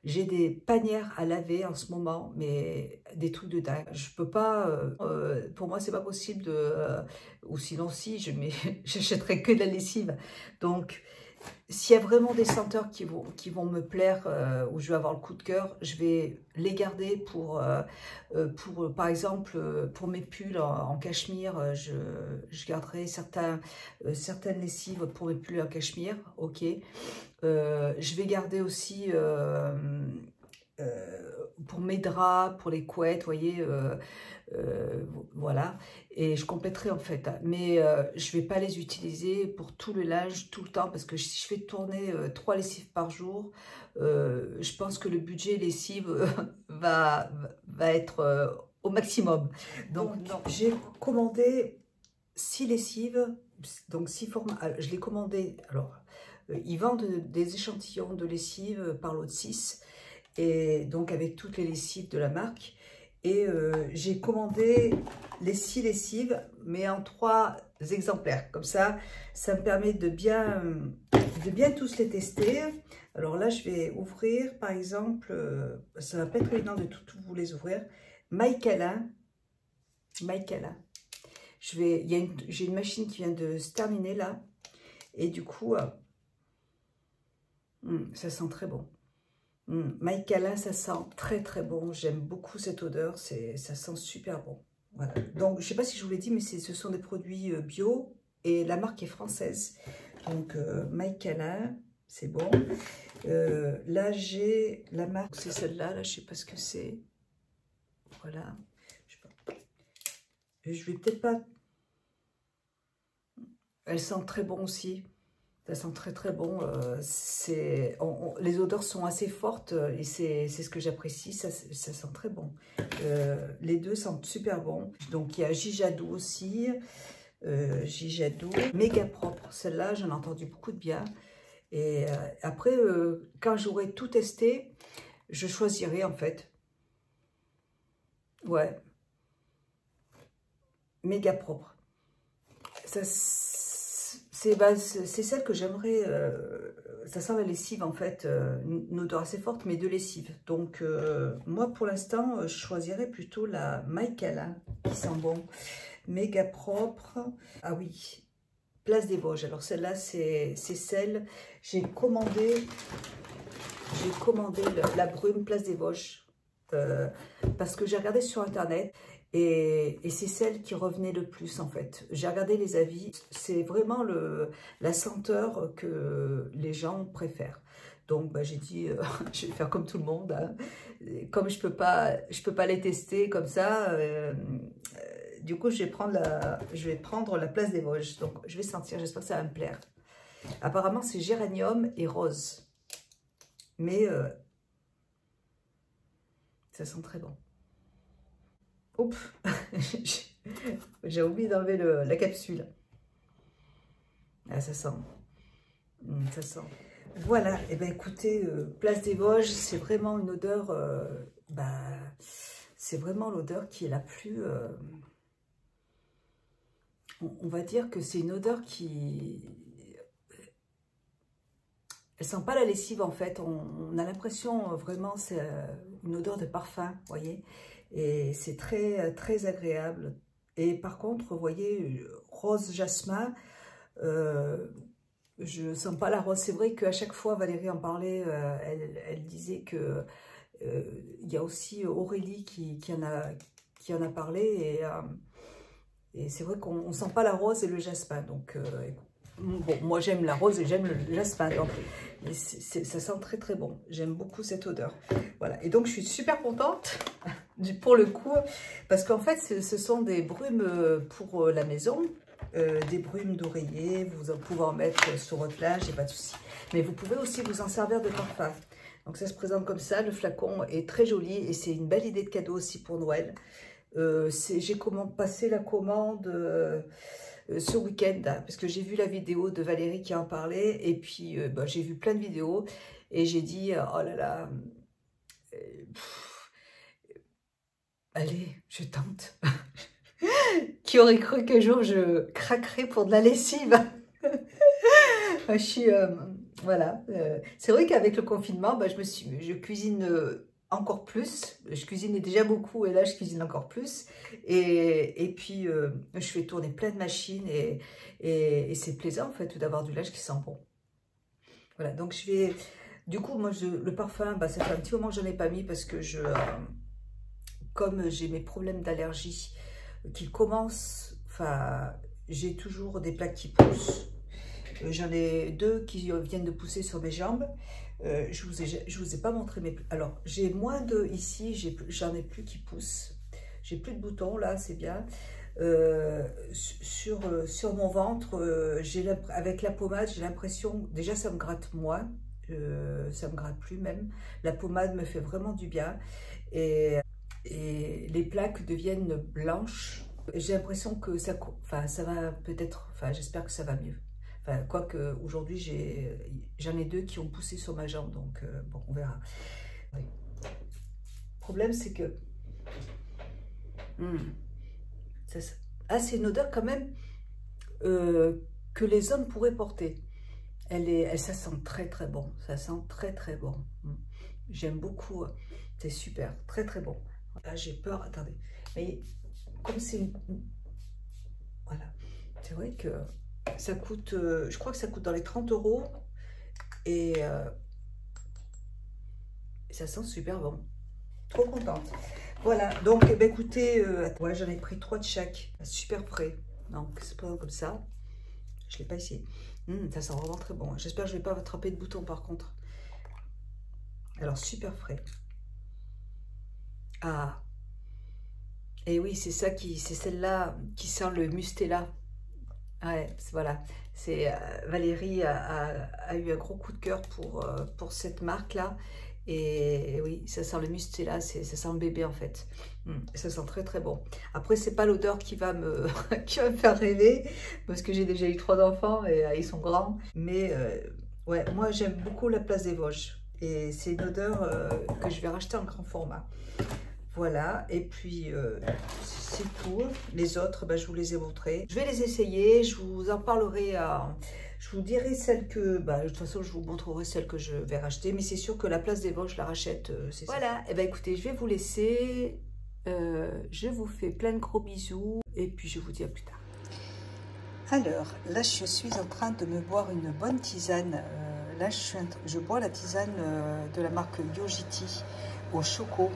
Speaker 1: J'ai des panières à laver en ce moment, mais des trucs de dingue. Je peux pas, pour moi, c'est pas possible ou sinon si, j'achèterais que de la lessive. Donc, s'il y a vraiment des senteurs qui vont me plaire, où je vais avoir le coup de cœur, je vais les garder pour par exemple, pour mes pulls en cachemire, je garderai certaines lessives pour mes pulls en cachemire, ok. Je vais garder aussi pour mes draps, pour les couettes, vous voyez, voilà, et je compléterai en fait, mais je vais pas les utiliser pour tout le linge tout le temps, parce que si je fais tourner 3 lessives par jour, je pense que le budget lessive va être au maximum. Donc j'ai commandé 6 lessives, donc 6 formats. Je l'ai commandé, alors ils vendent des échantillons de lessive par lot de 6, et donc avec toutes les lessives de la marque. Et j'ai commandé les 6 lessives, mais en 3 exemplaires. Comme ça me permet de bien tous les tester. Alors là, je vais ouvrir, par exemple, ça va pas être évident de tout vous les ouvrir. Maïkala. J'ai une machine qui vient de se terminer là. Et du coup, ça sent très bon. Maïkala, ça sent très très bon. J'aime beaucoup cette odeur, ça sent super bon. Voilà. Donc, je ne sais pas si je vous l'ai dit, mais ce sont des produits bio, et la marque est française. Donc, Maïkala, c'est bon. Là, j'ai la marque, c'est celle-là. Là, je ne sais pas ce que c'est. Voilà. Je sais pas. Je vais peut-être pas... Elle sent très bon aussi. Ça sent très très bon. Les odeurs sont assez fortes, et c'est ce que j'apprécie. Ça sent très bon. Les deux sentent super bon. Donc il y a Jijadou aussi. Gigidou, méga propre. Celle-là, j'en ai entendu beaucoup de bien. Et après, quand j'aurai tout testé, je choisirai en fait. Ouais. Méga propre. C'est celle que j'aimerais. Ça sent la lessive en fait, une odeur assez forte, mais de lessive. Donc, moi pour l'instant, je choisirais plutôt la Michael, hein, qui sent bon. Méga propre. Ah oui, Place des Vosges. Alors celle-là, c'est celle. J'ai commandé la brume Place des Vosges parce que j'ai regardé sur internet. Et c'est celle qui revenait le plus en fait. J'ai regardé les avis, c'est vraiment la senteur que les gens préfèrent. Donc bah, j'ai dit, je vais faire comme tout le monde. Hein. Comme je peux pas les tester comme ça, du coup je vais prendre la Place des Vosges. Donc je vais sentir, j'espère que ça va me plaire. Apparemment c'est géranium et rose. Mais ça sent très bon. Oups, j'ai oublié d'enlever la capsule. Ah, ça sent. Ça sent. Voilà, et bien écoutez, Place des Vosges, c'est vraiment une odeur, c'est vraiment l'odeur qui est la plus... on va dire que c'est une odeur qui... Elle sent pas la lessive en fait, on a l'impression vraiment, c'est une odeur de parfum, vous voyez. Et c'est très, très agréable. Et par contre, vous voyez, rose jasmin, je sens pas la rose. C'est vrai qu'à chaque fois, Valérie en parlait, elle disait que il y a aussi Aurélie qui en a parlé. Et c'est vrai qu'on ne sent pas la rose et le jasmin. Donc, bon, moi j'aime la rose et j'aime le jasmin. Donc, ça sent très très bon. J'aime beaucoup cette odeur. Voilà. Et donc je suis super contente pour le coup. Parce qu'en fait, ce sont des brumes pour la maison. Des brumes d'oreiller. Vous pouvez en mettre sur votre linge, il n'y a pas de souci. Mais vous pouvez aussi vous en servir de parfum. Donc ça se présente comme ça. Le flacon est très joli. Et c'est une belle idée de cadeau aussi pour Noël. J'ai passé la commande... ce week-end, parce que j'ai vu la vidéo de Valérie qui en parlait, et puis j'ai vu plein de vidéos, et j'ai dit, oh là là, allez, je tente. Qui aurait cru qu'un jour je craquerais pour de la lessive? Je suis, voilà, c'est vrai qu'avec le confinement, je cuisine... encore plus, je cuisinais déjà beaucoup et là je cuisine encore plus et puis je fais tourner plein de machines et c'est plaisant en fait d'avoir du linge qui sent bon. Voilà, donc je vais, du coup moi le parfum, ça fait un petit moment que je n'en ai pas mis parce que comme j'ai mes problèmes d'allergie qui commencent, enfin j'ai toujours des plaques qui poussent. J'en ai deux qui viennent de pousser sur mes jambes. Je vous ai pas montré mes... Alors, j'ai moins de... Ici, j'en ai plus qui poussent. J'ai plus de boutons, là, c'est bien. Sur mon ventre, avec la pommade, j'ai l'impression... Déjà, ça me gratte moins. Ça me gratte plus, même. La pommade me fait vraiment du bien. Et les plaques deviennent blanches. J'ai l'impression que ça va peut-être... Enfin, j'espère que ça va mieux. Enfin, quoique aujourd'hui, j'en ai deux qui ont poussé sur ma jambe, donc bon, on verra. Oui. Le problème, c'est que... c'est une odeur quand même que les hommes pourraient porter. Ça sent très très bon, ça sent très très bon. J'aime beaucoup, c'est super, très très bon. Là, j'ai peur, attendez, mais comme c'est... Voilà, c'est vrai que... Ça coûte, je crois que ça coûte dans les 30 € et ça sent super bon. Trop contente. Voilà, donc écoutez, ouais, j'en ai pris 3 de chaque, super frais. Donc c'est pas comme ça. Je l'ai pas essayé. Ça sent vraiment très bon. J'espère que je vais pas attraper de boutons par contre. Alors super frais. Ah. Et oui, c'est celle-là qui sent le Mustela. Ouais, voilà, Valérie a eu un gros coup de cœur pour cette marque-là Et oui, ça sent le mustela, ça sent le bébé en fait. Ça sent très très bon. Après, c'est pas l'odeur qui va me qui va me faire rêver, parce que j'ai déjà eu 3 enfants et ils sont grands. Mais ouais, moi j'aime beaucoup la place des Vosges. Et c'est une odeur que je vais racheter en grand format. Voilà, et puis c'est tout. Les autres, je vous les ai montrés. Je vais les essayer, je vous en parlerai. Je vous dirai celle que, de toute façon, je vous montrerai celle que je vais racheter. Mais c'est sûr que la place des Vosges, je la rachète. Voilà, et écoutez, je vais vous laisser. Je vous fais plein de gros bisous. Et puis, je vous dis à plus tard. Alors, là, je suis en train de me boire une bonne tisane. Là, je bois la tisane de la marque Yojiti au choco.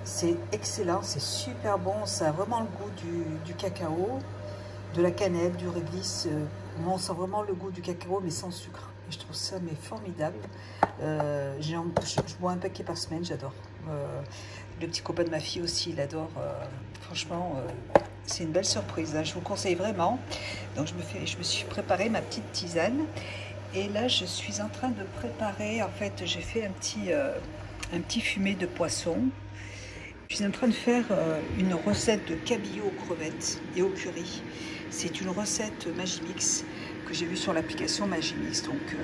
Speaker 1: C'est excellent, c'est super bon. Ça a vraiment le goût du cacao, de la cannelle, du réglisse. On sent vraiment le goût du cacao, mais sans sucre. Et je trouve ça formidable. Je bois un paquet par semaine, j'adore. Le petit copain de ma fille aussi, il adore. Franchement, c'est une belle surprise. Hein. Je vous conseille vraiment. Donc, je me suis préparé ma petite tisane. Et là, je suis en train de préparer. En fait, j'ai fait un petit fumé de poisson. Je suis en train de faire une recette de cabillaud aux crevettes et au curry. C'est une recette Magimix que j'ai vue sur l'application Magimix. Donc,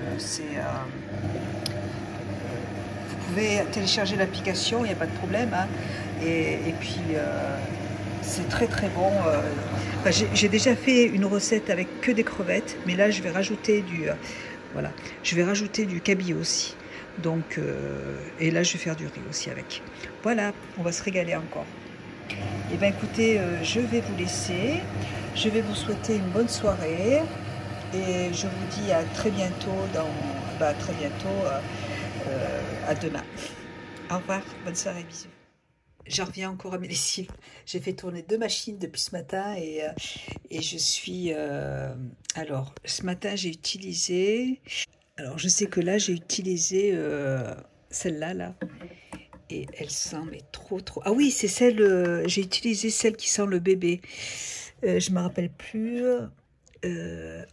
Speaker 1: vous pouvez télécharger l'application, il n'y a pas de problème. Hein. Et puis, c'est très très bon. J'ai déjà fait une recette avec que des crevettes, mais là, je vais rajouter du cabillaud aussi. Donc, et là, je vais faire du riz aussi avec. Voilà, on va se régaler encore. Et bien, écoutez, je vais vous laisser. Je vais vous souhaiter une bonne soirée. Et je vous dis à très bientôt à demain. Au revoir, bonne soirée, bisous. J'en reviens encore à mes lessives. J'ai fait tourner 2 machines depuis ce matin et je suis... alors, ce matin, j'ai utilisé... Alors, je sais que là, j'ai utilisé celle-là, là. Et elle sent, mais trop. Ah oui, c'est celle... j'ai utilisé celle qui sent le bébé. Je ne me rappelle plus.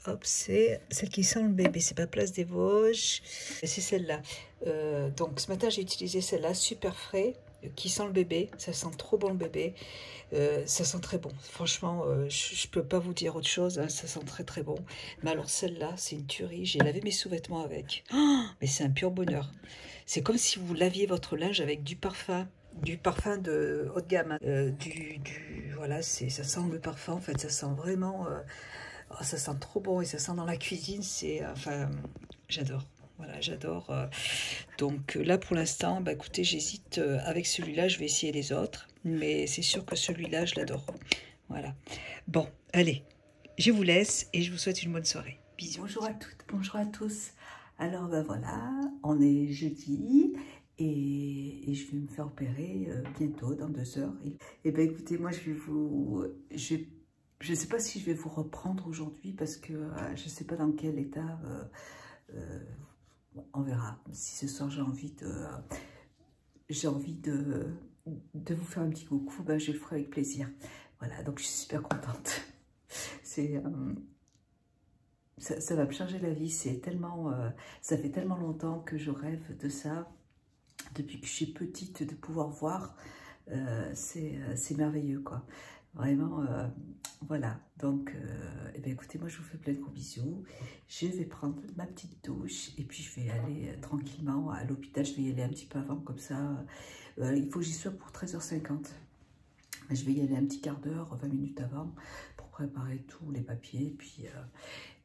Speaker 1: Hop, c'est celle qui sent le bébé. C'est pas Place des Vosges. C'est celle-là. Donc, ce matin, j'ai utilisé celle-là, super frais, qui sent le bébé. Ça sent trop bon le bébé. Ça sent très bon. Franchement, je peux pas vous dire autre chose. Hein, ça sent très très bon. Mais alors celle-là, c'est une tuerie. J'ai lavé mes sous-vêtements avec. Oh, mais c'est un pur bonheur. C'est comme si vous laviez votre linge avec du parfum de haut de gamme. Hein. Voilà, ça sent le parfum. En fait, ça sent vraiment. Ça sent trop bon et ça sent dans la cuisine. Enfin, j'adore. Voilà, j'adore. Donc là, pour l'instant, écoutez, j'hésite avec celui-là. Je vais essayer les autres. Mais c'est sûr que celui-là, je l'adore. Voilà. Bon, allez. Je vous laisse et je vous souhaite une bonne soirée. Bisous. Bonjour à toutes, bonjour à tous. Alors, voilà, on est jeudi. Et je vais me faire opérer bientôt, dans 2 heures. Et écoutez, moi, je ne sais pas si je vais vous reprendre aujourd'hui parce que je ne sais pas dans quel état... on verra. Si ce soir j'ai envie de vous faire un petit coucou, je le ferai avec plaisir. Voilà, donc je suis super contente. Ça va me changer la vie. C'est tellement, ça fait tellement longtemps que je rêve de ça. Depuis que je suis petite, de pouvoir voir, c'est merveilleux, quoi. Vraiment, voilà. Donc, écoutez, moi, je vous fais plein de gros bisous. Je vais prendre ma petite douche et puis je vais aller tranquillement à l'hôpital. Je vais y aller un petit peu avant, comme ça. Il faut que j'y sois pour 13h50. Je vais y aller un petit quart d'heure, 20 minutes avant, pour préparer tous les papiers.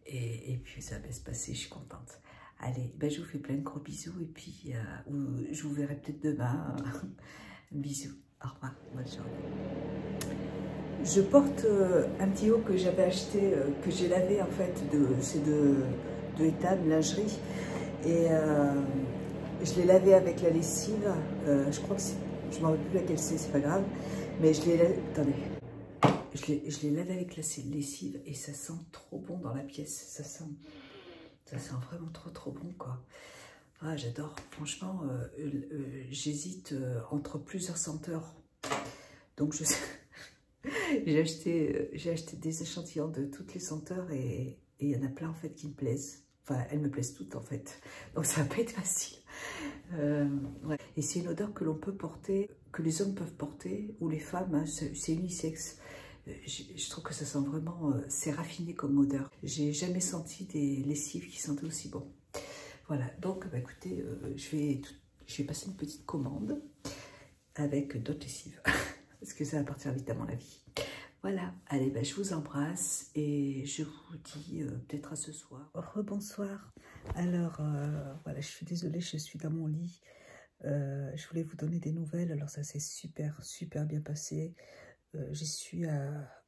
Speaker 1: Et puis, ça va se passer, je suis contente. Allez, je vous fais plein de gros bisous et puis je vous verrai peut-être demain. Bisous, au revoir, bonne journée. Je porte un petit haut que j'avais acheté, que j'ai lavé en fait, c'est de Etam, lingerie. Et je l'ai lavé avec la lessive, je crois que c'est, je ne me rappelle plus laquelle c'est pas grave. Mais je l'ai lavé, attendez, je l'ai lavé avec la lessive et ça sent trop bon dans la pièce, ça sent vraiment trop bon, quoi. Ah, j'adore, franchement, j'hésite entre plusieurs senteurs. Donc, j'ai acheté des échantillons de toutes les senteurs et il y en a plein, en fait, qui me plaisent. Enfin, elles me plaisent toutes en fait. Donc ça va pas être facile. Ouais. Et c'est une odeur que l'on peut porter, que les hommes peuvent porter, ou les femmes, hein, c'est unisexe. Je trouve que ça sent vraiment, c'est raffiné comme odeur. J'ai jamais senti des lessives qui sentaient aussi bon. Voilà, donc bah, écoutez, je vais passer une petite commande avec d'autres lessives. Parce que ça va partir vite à mon avis. Voilà, allez, bah, je vous embrasse et je vous dis peut-être à ce soir. Rebonsoir. Alors, voilà, je suis désolée, je suis dans mon lit. Je voulais vous donner des nouvelles. Alors ça s'est super bien passé. J'y suis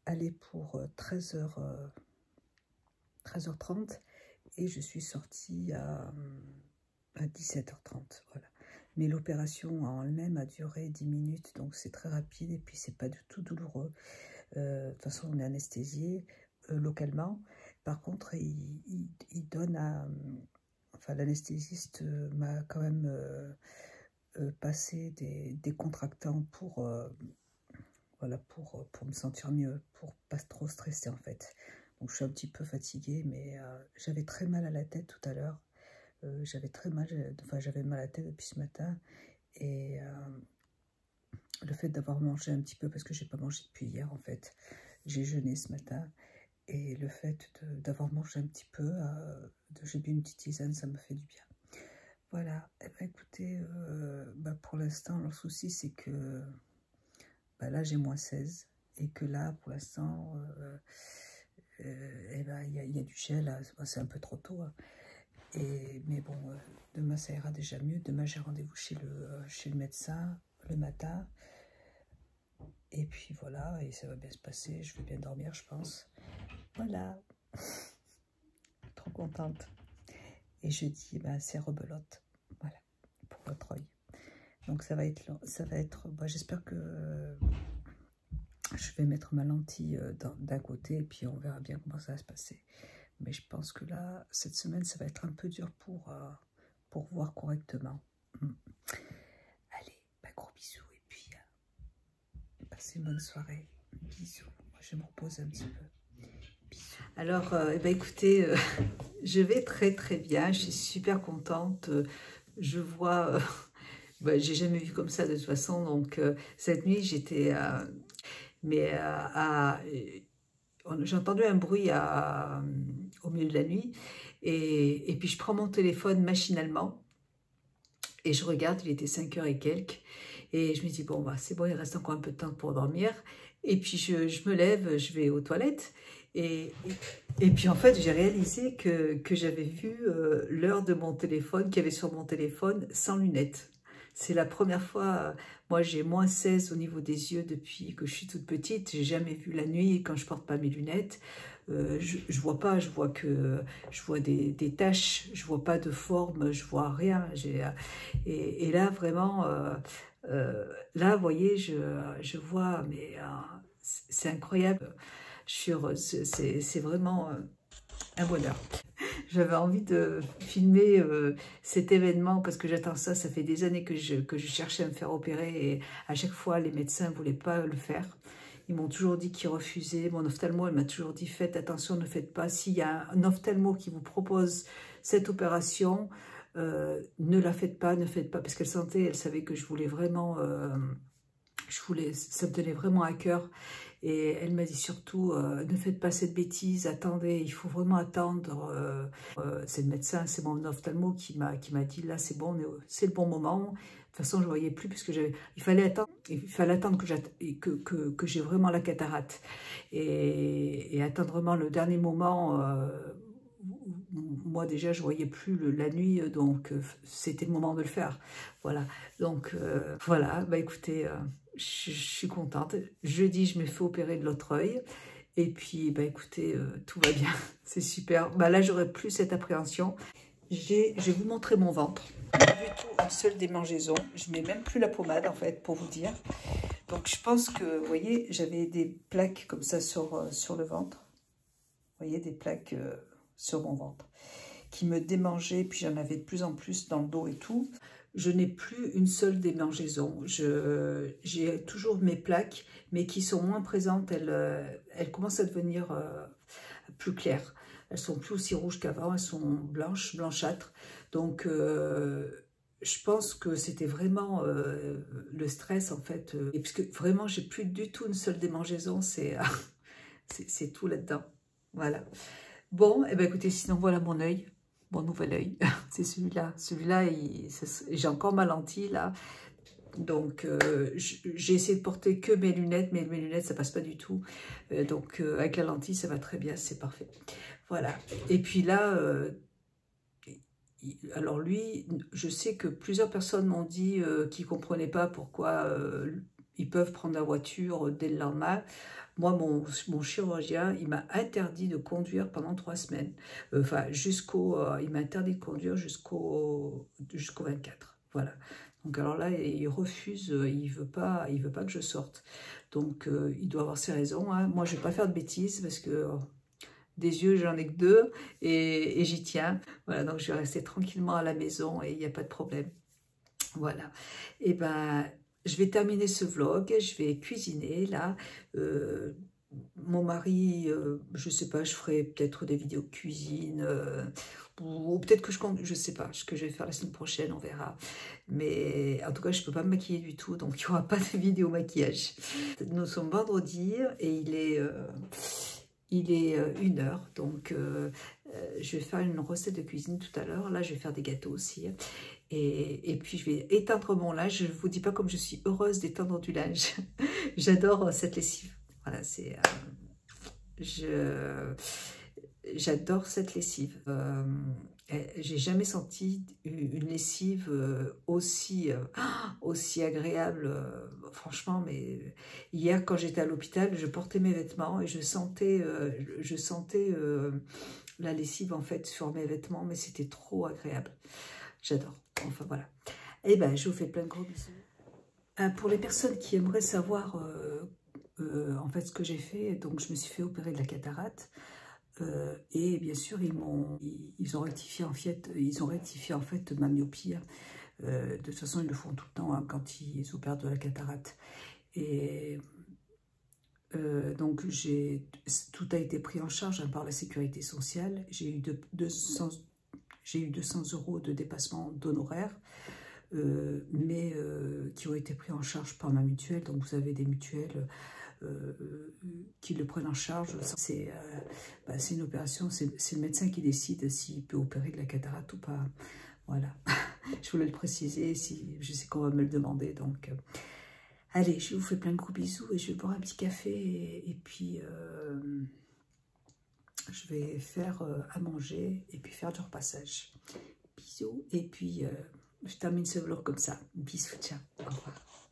Speaker 1: allée pour 13h30 et je suis sortie à 17h30. Voilà. Mais l'opération en elle-même a duré 10 minutes, donc c'est très rapide et puis c'est pas du tout douloureux. De toute façon, on est anesthésié localement. Par contre, il donne à... Enfin, l'anesthésiste m'a quand même passé des décontractants pour, voilà, pour me sentir mieux, pour pas trop stresser en fait. Donc je suis un petit peu fatiguée, mais j'avais très mal à la tête tout à l'heure. J'avais mal à la tête depuis ce matin. Et le fait d'avoir mangé un petit peu, parce que j'ai pas mangé depuis hier en fait, j'ai jeûné ce matin, et le fait d'avoir mangé un petit peu, j'ai bu une petite tisane, ça me fait du bien. Voilà, eh ben, écoutez, bah, pour l'instant le souci c'est que bah, là j'ai -16, et que là pour l'instant eh ben, y a du gel, c'est un peu trop tôt, hein. Mais bon, demain ça ira déjà mieux. Demain j'ai rendez-vous chez le médecin le matin. Et puis voilà, et ça va bien se passer. Je vais bien dormir, je pense. Voilà. Trop contente. Et jeudi, ben, c'est rebelote. Voilà, pour votre œil. Donc ça va être long. Ça va être. Bah, j'espère que je vais mettre ma lentille d'un côté, et puis on verra bien comment ça va se passer. Mais je pense que là, cette semaine, ça va être un peu dur pour voir correctement. Allez, bah, gros bisous, et puis passez une bonne soirée. Bisous. Moi, je me repose un petit peu. Bisous. Alors, eh ben, écoutez, je vais très bien. Je suis super contente. Je vois... bah, j'ai jamais vu comme ça de toute façon. Donc, cette nuit, j'étais... j'ai entendu un bruit au milieu de la nuit, et puis je prends mon téléphone machinalement et je regarde, il était 5h et quelques, et je me dis bon bah c'est bon, il reste encore un peu de temps pour dormir, et puis je me lève, je vais aux toilettes, et puis en fait j'ai réalisé que j'avais vu l'heure de mon téléphone, qu'il y avait sur mon téléphone, sans lunettes. C'est la première fois, moi j'ai -16 au niveau des yeux depuis que je suis toute petite. J'ai jamais vu la nuit quand je porte pas mes lunettes. Je vois pas, je vois des taches, je vois pas de forme, je vois rien. Et là vraiment, là vous voyez, je vois, mais c'est incroyable. C'est vraiment un bonheur. J'avais envie de filmer cet événement parce que j'attends ça. Ça fait des années que je cherchais à me faire opérer, et à chaque fois, les médecins ne voulaient pas le faire. Ils m'ont toujours dit qu'ils refusaient. Mon ophtalmo, elle m'a toujours dit, faites attention, ne faites pas. S'il y a un ophtalmo qui vous propose cette opération, ne la faites pas, ne faites pas. Parce qu'elle sentait, elle savait que je voulais vraiment... ça me tenait vraiment à cœur, et elle m'a dit surtout ne faites pas cette bêtise, attendez, il faut vraiment attendre. C'est le médecin, c'est mon ophtalmo qui m'a dit là c'est bon, c'est le bon moment. De toute façon je voyais plus puisque il fallait attendre que j'ai vraiment la cataracte, et attendre vraiment le dernier moment. Moi déjà je voyais plus la nuit, donc c'était le moment de le faire. Voilà, donc voilà, bah écoutez, je suis contente. Jeudi je me fais opérer de l'autre œil, et puis bah écoutez, tout va bien. C'est super. Bah là j'aurai plus cette appréhension. Je vais vous montrer mon ventre. Pas du tout une seule démangeaison. Je mets même plus la pommade en fait, pour vous dire. Donc je pense que, vous voyez, j'avais des plaques comme ça sur le ventre. Vous voyez, des plaques sur mon ventre qui me démangeaient, puis j'en avais de plus en plus dans le dos et tout. Je n'ai plus une seule démangeaison. J'ai toujours mes plaques, mais qui sont moins présentes. Elles commencent à devenir plus claires. elles sont plus aussi rouges qu'avant, elles sont blanches, blanchâtres. Donc, je pense que c'était vraiment le stress, en fait. Et puisque vraiment, j'ai plus du tout une seule démangeaison, c'est tout là-dedans. Voilà. Bon, et ben écoutez, sinon, voilà mon œil. Mon nouvel œil, c'est celui-là. Celui-là, j'ai encore ma lentille, là. Donc, j'ai essayé de porter que mes lunettes, mais mes lunettes, ça passe pas du tout. Donc, avec la lentille, ça va très bien, c'est parfait. Voilà. Et puis là, alors lui, je sais que plusieurs personnes m'ont dit qu'ils ne comprenaient pas pourquoi ils peuvent prendre la voiture dès le lendemain. Moi, mon chirurgien, il m'a interdit de conduire pendant 3 semaines. Enfin, il m'a interdit de conduire jusqu'au 24. Voilà. Donc alors là, il refuse, il veut pas que je sorte. Donc il doit avoir ses raisons, hein. Moi, je vais pas faire de bêtises parce que des yeux, j'en ai que 2 et j'y tiens. Voilà, donc je vais rester tranquillement à la maison et il n'y a pas de problème. Voilà. Et ben, je vais terminer ce vlog, je vais cuisiner là. Mon mari, je sais pas, je ferai peut-être des vidéos de cuisine, ou peut-être que je sais pas, ce que je vais faire la semaine prochaine, on verra. Mais en tout cas, je peux pas me maquiller du tout, donc il n'y aura pas de vidéo maquillage. Nous sommes vendredi et il est 1h, donc je vais faire une recette de cuisine tout à l'heure. Là, je vais faire des gâteaux aussi. Et puis, je vais éteindre mon linge. Je ne vous dis pas comme je suis heureuse d'éteindre du linge. J'adore cette lessive. Voilà, j'adore cette lessive. J'ai jamais senti une lessive aussi agréable. Franchement, mais hier, quand j'étais à l'hôpital, je portais mes vêtements et je sentais la lessive en fait sur mes vêtements, mais c'était trop agréable. J'adore. Enfin voilà. Et ben, je vous fais plein de gros bisous. Pour les personnes qui aimeraient savoir en fait ce que j'ai fait, donc je me suis fait opérer de la cataracte. Et bien sûr, ils ont rectifié en fait ma myopie. De toute façon, ils le font tout le temps hein, quand ils opèrent de la cataracte. Et donc, tout a été pris en charge hein, par la sécurité sociale. J'ai eu 200 € de dépassement d'honoraires, mais qui ont été pris en charge par ma mutuelle. Donc, vous avez des mutuelles qui le prennent en charge. C'est une opération, c'est le médecin qui décide s'il peut opérer de la cataracte ou pas. Voilà, je voulais le préciser, si je sais qu'on va me le demander. Donc, allez, je vous fais plein de gros bisous et je vais boire un petit café et puis je vais faire à manger et puis faire du repassage. Bisous et puis je termine ce vlog comme ça. Bisous, ciao, au revoir.